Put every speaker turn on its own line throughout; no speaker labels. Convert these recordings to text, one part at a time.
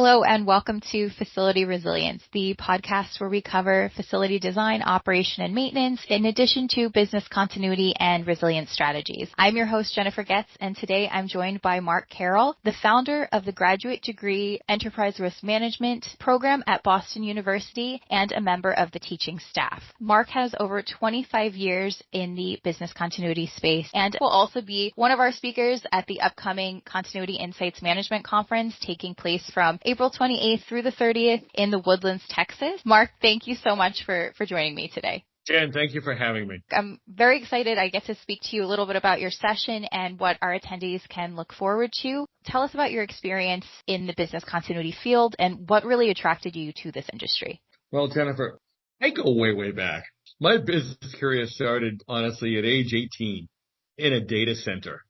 Hello and welcome to Facility Resilience, the podcast where we cover facility design, operation, and maintenance, in addition to business continuity and resilience strategies. I'm your host, Jennifer Getz, and today I'm joined by Mark Carroll, the founder of the Graduate Degree Enterprise Risk Management program at Boston University and a member of the teaching staff. Mark has over 25 years in the business continuity space and will also be one of our speakers at the upcoming Continuity Insights Management Conference taking place from April 28th through the 30th in the Woodlands, Texas. Mark, thank you so much for joining me today.
Jen, thank you for having me.
I'm very excited. I get to speak to you a little bit about your session and what our attendees can look forward to. Tell us about your experience in the business continuity field and what really attracted you to this industry.
Well, Jennifer, I go way, way back. My business career started, honestly, at age 18 in a data center.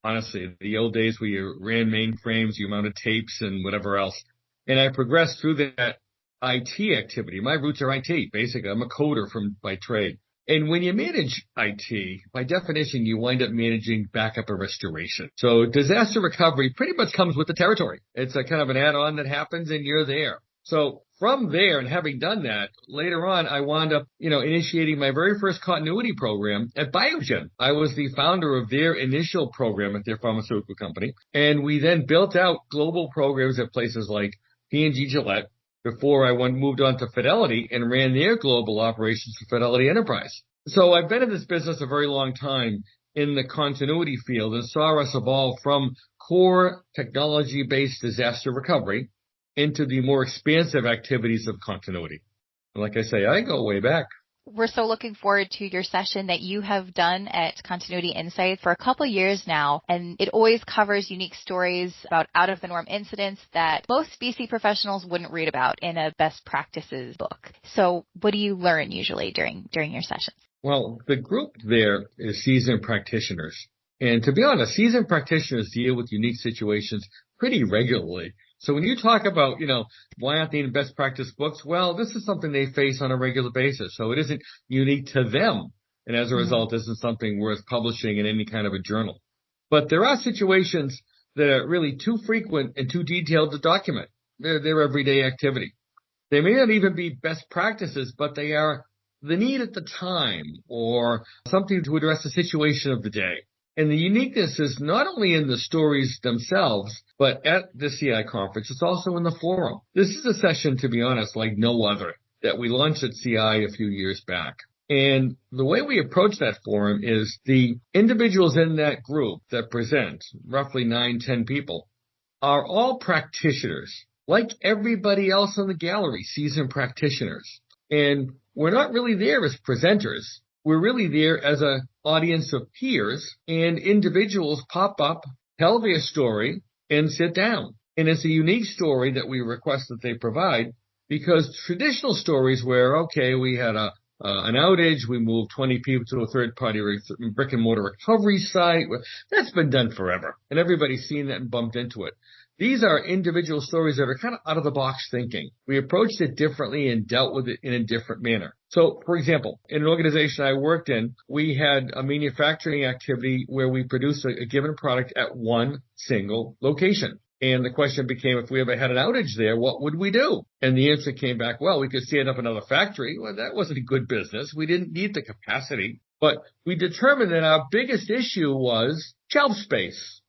Honestly, the old days where you ran mainframes, you mounted tapes and whatever else. And I progressed through that IT activity. My roots are IT. Basically, I'm a coder by trade. And when you manage IT, by definition, you wind up managing backup and restoration. So disaster recovery pretty much comes with the territory. It's a kind of an add-on that happens and you're there. So from there, and having done that, later on, I wound up, initiating my very first continuity program at Biogen. I was the founder of their initial program at their pharmaceutical company. And we then built out global programs at places like P&G Gillette before I moved on to Fidelity and ran their global operations for Fidelity Enterprise. So I've been in this business a very long time in the continuity field and saw us evolve from core technology-based disaster recovery into the more expansive activities of continuity. And like I say, I go way back.
We're so looking forward to your session that you have done at Continuity Insights for a couple years now, and it always covers unique stories about out-of-the-norm incidents that most BC professionals wouldn't read about in a best practices book. So what do you learn usually during your sessions?
Well, the group there is seasoned practitioners. And to be honest, seasoned practitioners deal with unique situations pretty regularly. So when you talk about, why aren't they in best practice books? Well, this is something they face on a regular basis. So it isn't unique to them. And as a result, isn't something worth publishing in any kind of a journal. But there are situations that are really too frequent and too detailed to document. They're everyday activity. They may not even be best practices, but they are the need at the time or something to address the situation of the day. And the uniqueness is not only in the stories themselves, but at the CI conference, it's also in the forum. This is a session, to be honest, like no other that we launched at CI a few years back. And the way we approach that forum is the individuals in that group that present, roughly 9-10 people, are all practitioners, like everybody else in the gallery, seasoned practitioners. And we're not really there as presenters. We're really there as an audience of peers, and individuals pop up, tell their story, and sit down. And it's a unique story that we request that they provide, because traditional stories where, we had an outage, we moved 20 people to a third-party brick-and-mortar recovery site, that's been done forever, and everybody's seen that and bumped into it. These are individual stories that are kind of out-of-the-box thinking. We approached it differently and dealt with it in a different manner. So, for example, in an organization I worked in, we had a manufacturing activity where we produced a given product at one single location. And the question became, if we ever had an outage there, what would we do? And the answer came back, well, we could stand up another factory. Well, that wasn't a good business. We didn't need the capacity. But we determined that our biggest issue was shelf space.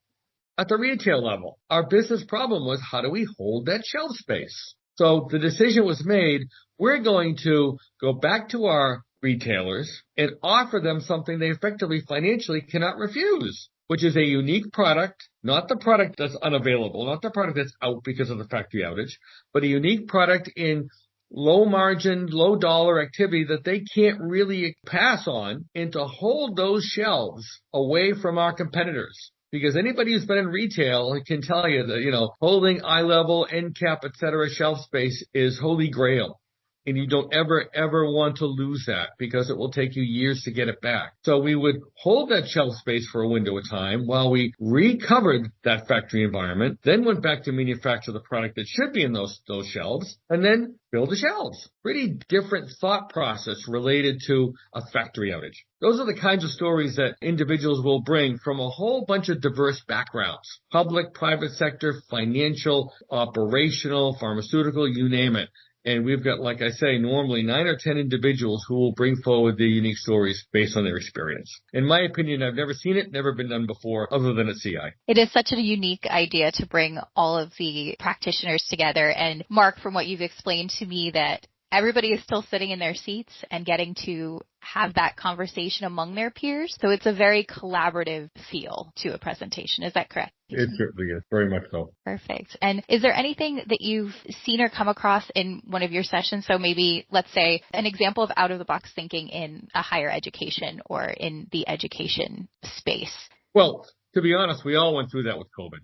At the retail level, our business problem was, how do we hold that shelf space? So the decision was made, we're going to go back to our retailers and offer them something they effectively financially cannot refuse, which is a unique product, not the product that's unavailable, not the product that's out because of the factory outage, but a unique product in low margin, low dollar activity that they can't really pass on, and to hold those shelves away from our competitors. Because anybody who's been in retail can tell you that, holding eye level, end cap, et cetera, shelf space is holy grail. And you don't ever want to lose that because it will take you years to get it back. So we would hold that shelf space for a window of time while we recovered that factory environment, then went back to manufacture the product that should be in those shelves, and then build the shelves. Pretty different thought process related to a factory outage. Those are the kinds of stories that individuals will bring from a whole bunch of diverse backgrounds. Public, private sector, financial, operational, pharmaceutical, you name it. And we've got, like I say, normally 9 or 10 individuals who will bring forward their unique stories based on their experience. In my opinion, I've never seen it, never been done before, other than at CI.
It is such a unique idea to bring all of the practitioners together. And Mark, from what you've explained to me, that everybody is still sitting in their seats and getting to have that conversation among their peers. So it's a very collaborative feel to a presentation. Is that correct?
It certainly is, very much so.
Perfect. And is there anything that you've seen or come across in one of your sessions? So maybe, let's say, an example of out-of-the-box thinking in a higher education or in the education space.
Well, to be honest, we all went through that with COVID.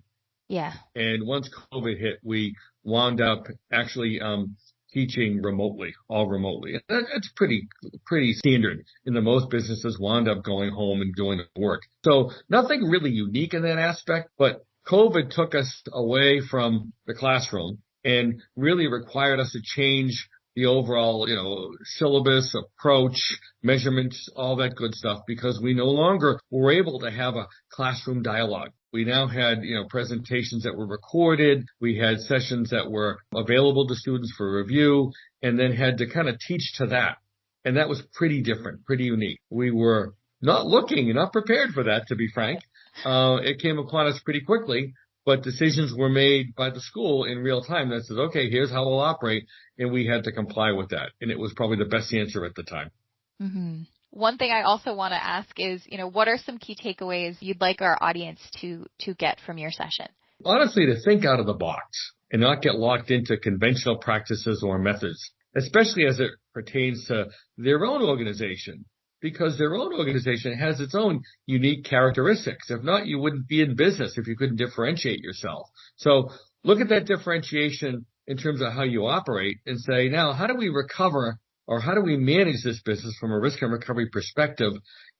Yeah.
And once COVID hit, we wound up actually teaching remotely, all remotely. That's pretty standard. In the most businesses wound up going home and doing the work. So nothing really unique in that aspect, but COVID took us away from the classroom and really required us to change the overall, syllabus, approach, measurements, all that good stuff, because we no longer were able to have a classroom dialogue. We now had, presentations that were recorded. We had sessions that were available to students for review, and then had to kind of teach to that. And that was pretty different, pretty unique. We were not prepared for that, to be frank. It came upon us pretty quickly, but decisions were made by the school in real time that says, okay, here's how we'll operate. And we had to comply with that. And it was probably the best answer at the time.
Mm-hmm. One thing I also want to ask is, what are some key takeaways you'd like our audience to get from your session?
Honestly, to think out of the box and not get locked into conventional practices or methods, especially as it pertains to their own organization, because their own organization has its own unique characteristics. If not, you wouldn't be in business if you couldn't differentiate yourself. So look at that differentiation in terms of how you operate and say, now, how do we recover or how do we manage this business from a risk and recovery perspective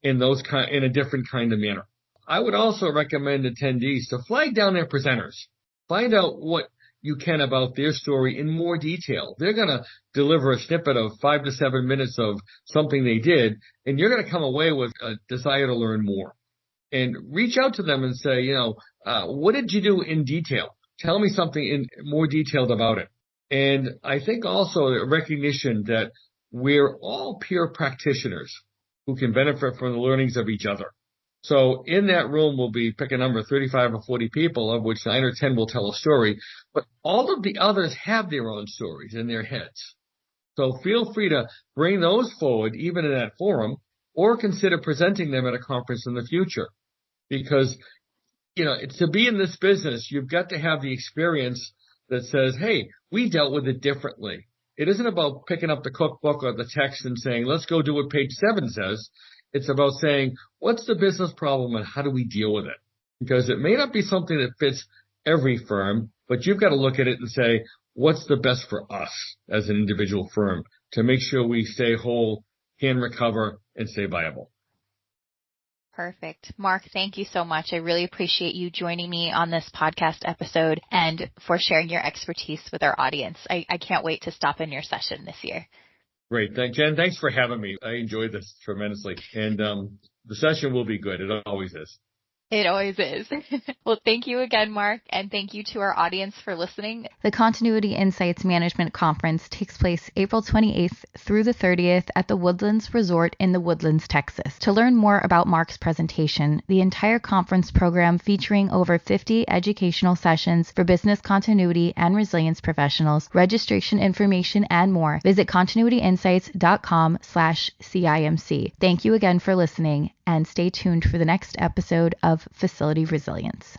in a different kind of manner? I would also recommend attendees to flag down their presenters. Find out what you can about their story in more detail. They're going to deliver a snippet of 5 to 7 minutes of something they did, and you're going to come away with a desire to learn more. And reach out to them and say, what did you do in detail? Tell me something in more detailed about it. And I think also a recognition that we're all peer practitioners who can benefit from the learnings of each other. So in that room will be, pick a number, 35 or 40 people, of which 9 or 10 will tell a story, but all of the others have their own stories in their heads. So feel free to bring those forward, even in that forum, or consider presenting them at a conference in the future. Because, to be in this business, you've got to have the experience that says, hey, we dealt with it differently. It isn't about picking up the cookbook or the text and saying, let's go do what page 7 says. It's about saying, what's the business problem and how do we deal with it? Because it may not be something that fits every firm, but you've got to look at it and say, what's the best for us as an individual firm to make sure we stay whole, can recover, and stay viable.
Perfect. Mark, thank you so much. I really appreciate you joining me on this podcast episode and for sharing your expertise with our audience. I can't wait to stop in your session this year.
Great. Jen, thanks for having me. I enjoyed this tremendously. And the session will be good. It always is.
It always is. Well, thank you again, Mark, and thank you to our audience for listening.
The Continuity Insights Management Conference takes place April 28th through the 30th at the Woodlands Resort in the Woodlands, Texas. To learn more about Mark's presentation, the entire conference program featuring over 50 educational sessions for business continuity and resilience professionals, registration information, and more, visit continuityinsights.com/CIMC. Thank you again for listening, and stay tuned for the next episode of Facility Resilience.